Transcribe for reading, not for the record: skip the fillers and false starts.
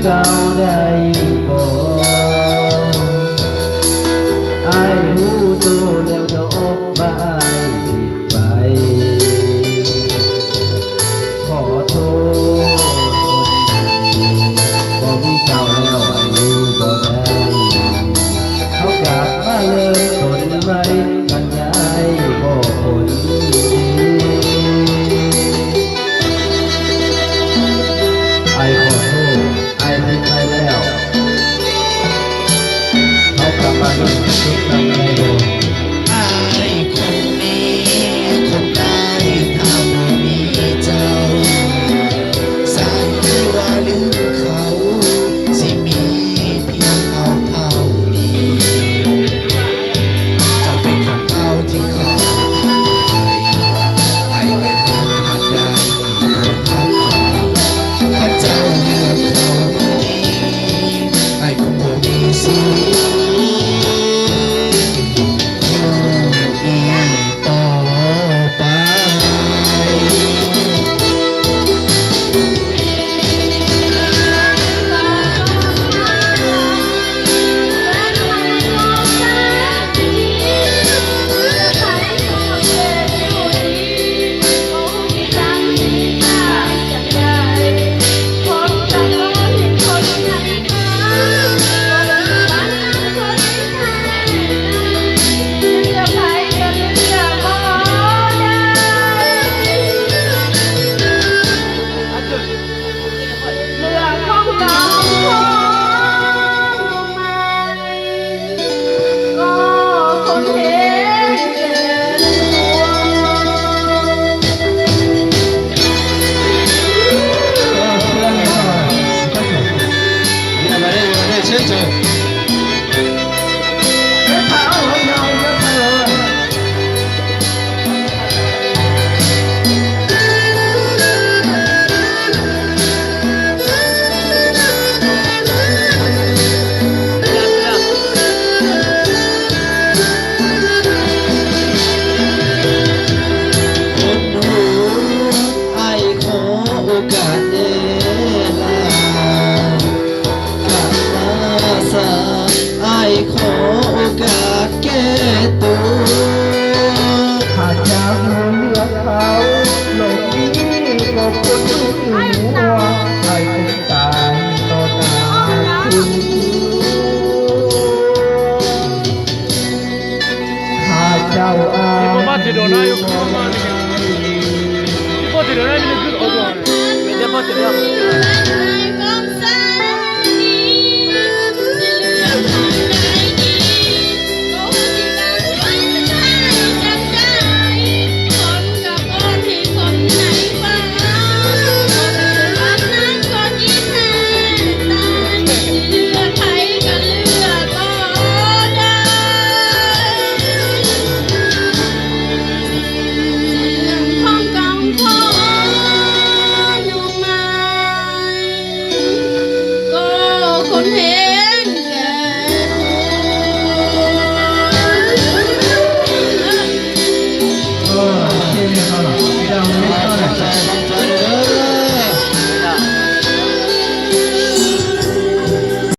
เก่าได้บ่อายรู้ตัวแล้วดอกว่าอายผิดไปขอโทษบ่มีเจ้าแล้วอายอยู่บ่ได้เขากลับมาเริ่มต้นใหม่กันย้ายบ่ผลอายขอโทษอายผิดไปแล้วเขากลับมาเริ่มต้นใหม่บ่อายคนนี้คงได้ทำมีเจ้าสันที่ว่าลืมเขาสิมีเพียงเขาเท่านี้เจ้าเป็นของเขาที่เขาให้ไปทำหัดได้พักถ้าเจ้าเลือกเขาคนนี้ไอ้คงบ่มีสิทธิ์ต่อไป Tidur aja nih, beda apa tidur?